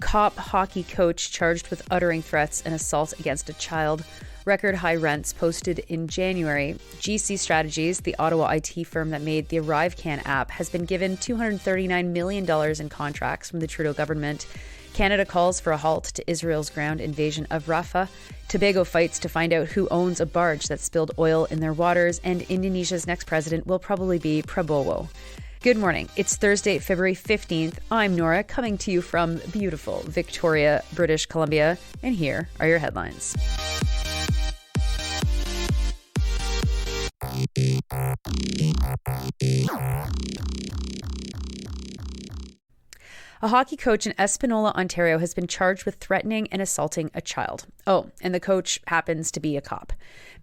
Cop hockey coach charged with uttering threats and assault against a child. Record high rents posted in January. GC Strategies, the Ottawa IT firm that made the ArriveCan app, has been given $239 million in contracts from the Trudeau government. Canada calls for a halt to Israel's ground invasion of Rafah. Tobago fights to find out who owns a barge that spilled oil in their waters. And Indonesia's next president will probably be Prabowo. Good morning. It's Thursday, February 15th. I'm Nora, coming to you from beautiful Victoria, British Columbia. And here are your headlines. A hockey coach in Espanola, Ontario, has been charged with threatening and assaulting a child. Oh, and the coach happens to be a cop.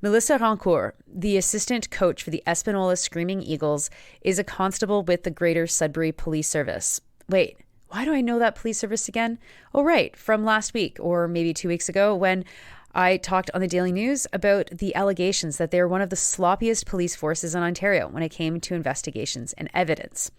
Melissa Rancourt, the assistant coach for the Espanola Screaming Eagles, is a constable with the Greater Sudbury Police Service. Wait, why do I know that police service again? Oh, right, from last week, or maybe 2 weeks ago, when I talked on the Daily News about the allegations that they're one of the sloppiest police forces in Ontario when it came to investigations and evidence.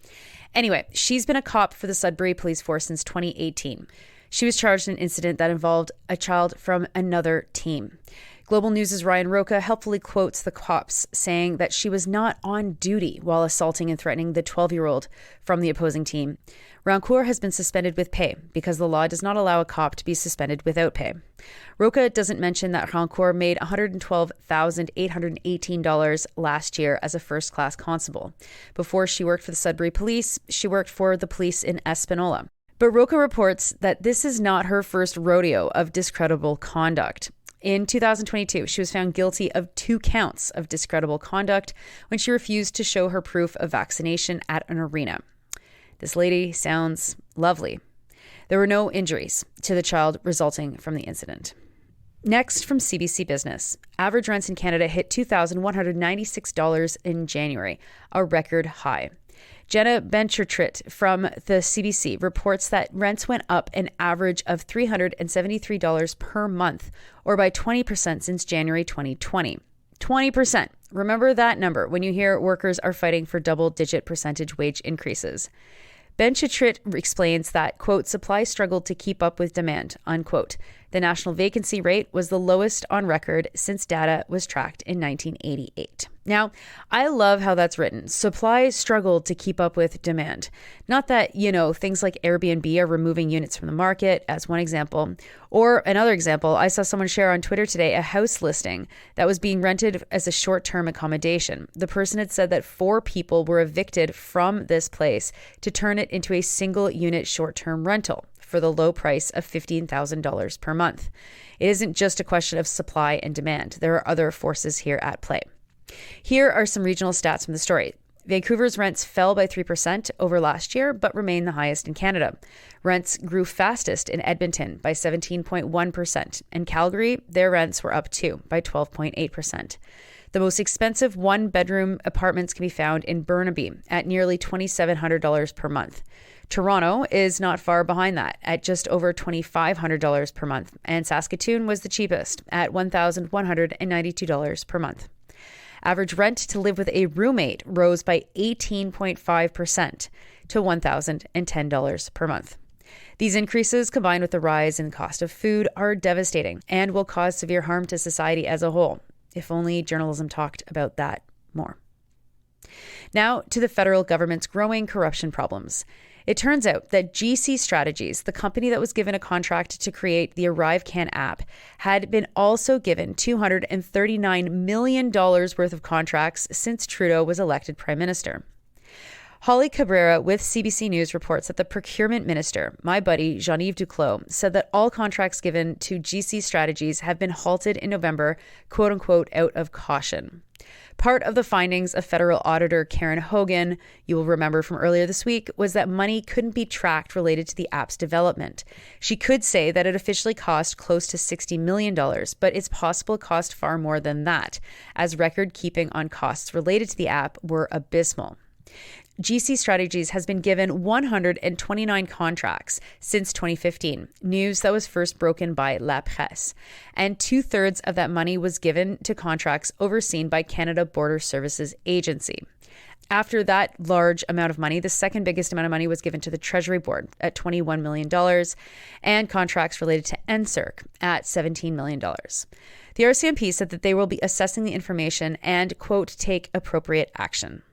Anyway, she's been a cop for the Sudbury Police Force since 2018. She was charged in an incident that involved a child from another team. Global News' Ryan Roca helpfully quotes the cops, saying that she was not on duty while assaulting and threatening the 12-year-old from the opposing team. Rancourt has been suspended with pay because the law does not allow a cop to be suspended without pay. Roca doesn't mention that Rancourt made $112,818 last year as a first-class constable. Before she worked for the Sudbury Police, she worked for the police in Espanola. But Roca reports that this is not her first rodeo of discreditable conduct. In 2022, she was found guilty of 2 counts of discreditable conduct when she refused to show her proof of vaccination at an arena. This lady sounds lovely. There were no injuries to the child resulting from the incident. Next, from CBC Business, average rents in Canada hit $2,196 in January, a record high. Jenna Benchertrit from the CBC reports that rents went up an average of $373 per month, or by 20% since January 2020. 20%. Remember that number when you hear workers are fighting for double-digit percentage wage increases. Benchertrit explains that, quote, supply struggled to keep up with demand, unquote. The national vacancy rate was the lowest on record since data was tracked in 1988. Now, I love how that's written. Supply struggled to keep up with demand. Not that, things like Airbnb are removing units from the market, as one example. Or another example, I saw someone share on Twitter today a house listing that was being rented as a short-term accommodation. The person had said that 4 people were evicted from this place to turn it into a single-unit short-term rental for the low price of $15,000 per month. It isn't just a question of supply and demand. There are other forces here at play. Here are some regional stats from the story. Vancouver's rents fell by 3% over last year, but remain the highest in Canada. Rents grew fastest in Edmonton by 17.1%, and Calgary, their rents were up too by 12.8%. The most expensive one-bedroom apartments can be found in Burnaby at nearly $2,700 per month. Toronto is not far behind that at just over $2,500 per month, and Saskatoon was the cheapest at $1,192 per month. Average rent to live with a roommate rose by 18.5% to $1,010 per month. These increases, combined with the rise in the cost of food, are devastating and will cause severe harm to society as a whole. If only journalism talked about that more. Now to the federal government's growing corruption problems. It turns out that GC Strategies, the company that was given a contract to create the ArriveCan app, had been also given $239 million worth of contracts since Trudeau was elected Prime Minister. Holly Cabrera with CBC News reports that the procurement minister, my buddy Jean-Yves Duclos, said that all contracts given to GC Strategies have been halted in November, quote unquote, out of caution. Part of the findings of federal auditor Karen Hogan, you will remember from earlier this week, was that money couldn't be tracked related to the app's development. She could say that it officially cost close to $60 million, but it's possible it cost far more than that, as record keeping on costs related to the app were abysmal. GC Strategies has been given 129 contracts since 2015, news that was first broken by La Presse, and 2/3 of that money was given to contracts overseen by Canada Border Services Agency. After that large amount of money, the second biggest amount of money was given to the Treasury Board at $21 million and contracts related to NSERC at $17 million. The RCMP said that they will be assessing the information and, quote, take appropriate action.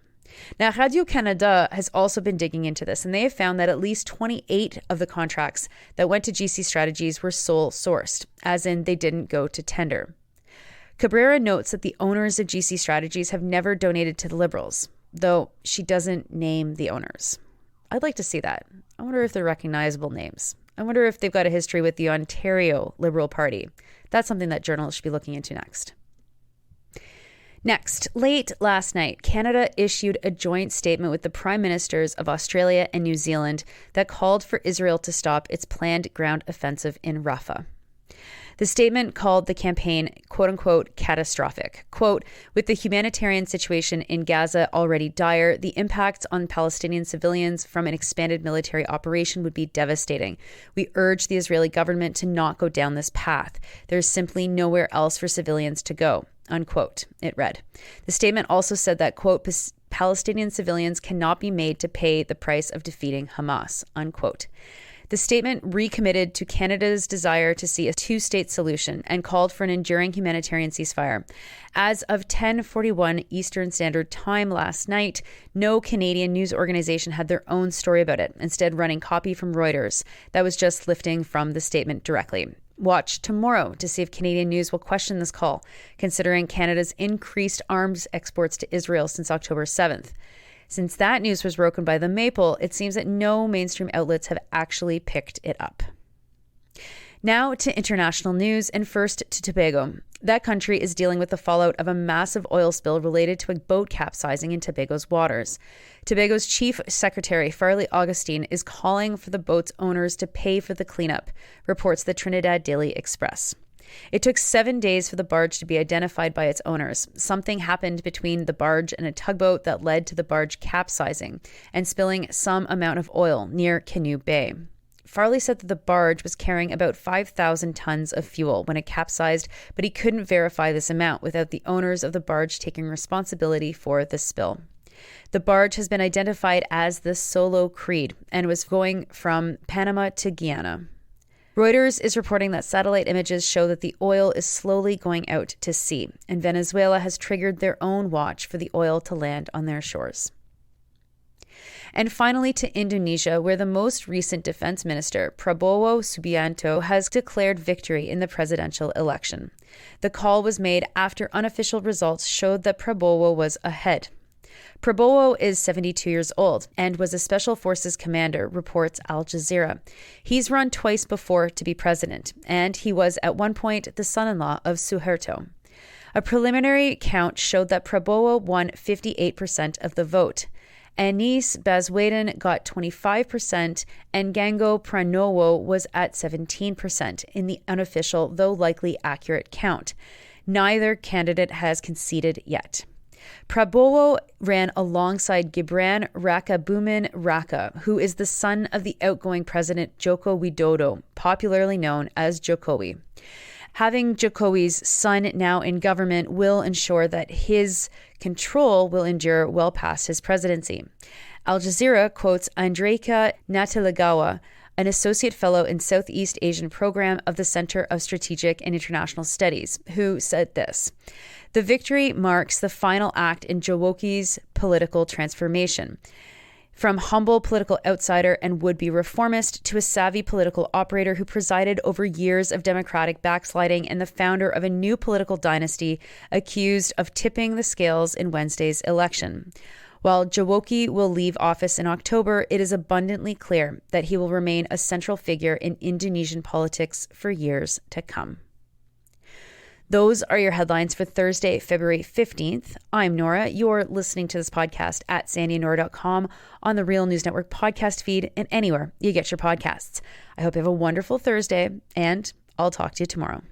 Now, Radio-Canada has also been digging into this, and they have found that at least 28 of the contracts that went to GC Strategies were sole sourced, as in they didn't go to tender. Cabrera notes that the owners of GC Strategies have never donated to the Liberals, though she doesn't name the owners. I'd like to see that. I wonder if they're recognizable names. I wonder if they've got a history with the Ontario Liberal Party. That's something that journalists should be looking into next. Next, late last night, Canada issued a joint statement with the Prime Ministers of Australia and New Zealand that called for Israel to stop its planned ground offensive in Rafah. The statement called the campaign, quote-unquote, catastrophic. Quote, with the humanitarian situation in Gaza already dire, the impacts on Palestinian civilians from an expanded military operation would be devastating. We urge the Israeli government to not go down this path. There's simply nowhere else for civilians to go, unquote, it read. The statement also said that, quote, Palestinian civilians cannot be made to pay the price of defeating Hamas, unquote. The statement recommitted to Canada's desire to see a two-state solution and called for an enduring humanitarian ceasefire. As of 10:41 Eastern Standard Time last night, no Canadian news organization had their own story about it, instead running copy from Reuters that was just lifting from the statement directly. Watch tomorrow to see if Canadian news will question this call, considering Canada's increased arms exports to Israel since October 7th. Since that news was broken by The Maple, it seems that no mainstream outlets have actually picked it up. Now to international news, and first to Tobago. That country is dealing with the fallout of a massive oil spill related to a boat capsizing in Tobago's waters. Tobago's Chief Secretary, Farley Augustine, is calling for the boat's owners to pay for the cleanup, reports the Trinidad Daily Express. It took 7 days for the barge to be identified by its owners. Something happened between the barge and a tugboat that led to the barge capsizing and spilling some amount of oil near Canoe Bay. Farley said that the barge was carrying about 5,000 tons of fuel when it capsized, but he couldn't verify this amount without the owners of the barge taking responsibility for the spill. The barge has been identified as the Solo Creed and was going from Panama to Guyana. Reuters is reporting that satellite images show that the oil is slowly going out to sea, and Venezuela has triggered their own watch for the oil to land on their shores. And finally to Indonesia, where the most recent defense minister, Prabowo Subianto, has declared victory in the presidential election. The call was made after unofficial results showed that Prabowo was ahead. Prabowo is 72 years old and was a special forces commander, reports Al Jazeera. He's run twice before to be president, and he was at one point the son-in-law of Suharto. A preliminary count showed that Prabowo won 58% of the vote. Anies Baswedan got 25%, and Gango Pranowo was at 17% in the unofficial, though likely accurate count. Neither candidate has conceded yet. Prabowo ran alongside Gibran Rakabuming Raka, who is the son of the outgoing president Joko Widodo, popularly known as Jokowi. Having Jokowi's son now in government will ensure that his control will endure well past his presidency. Al Jazeera quotes Andreka Natalegawa, an associate fellow in Southeast Asian program of the Center of Strategic and International Studies, who said this: "The victory marks the final act in Jokowi's political transformation. From humble political outsider and would-be reformist to a savvy political operator who presided over years of democratic backsliding and the founder of a new political dynasty accused of tipping the scales in Wednesday's election. While Jokowi will leave office in October, it is abundantly clear that he will remain a central figure in Indonesian politics for years to come." Those are your headlines for Thursday, February 15th. I'm Nora. You're listening to this podcast at sandyandnora.com, on the Real News Network podcast feed, and anywhere you get your podcasts. I hope you have a wonderful Thursday, and I'll talk to you tomorrow.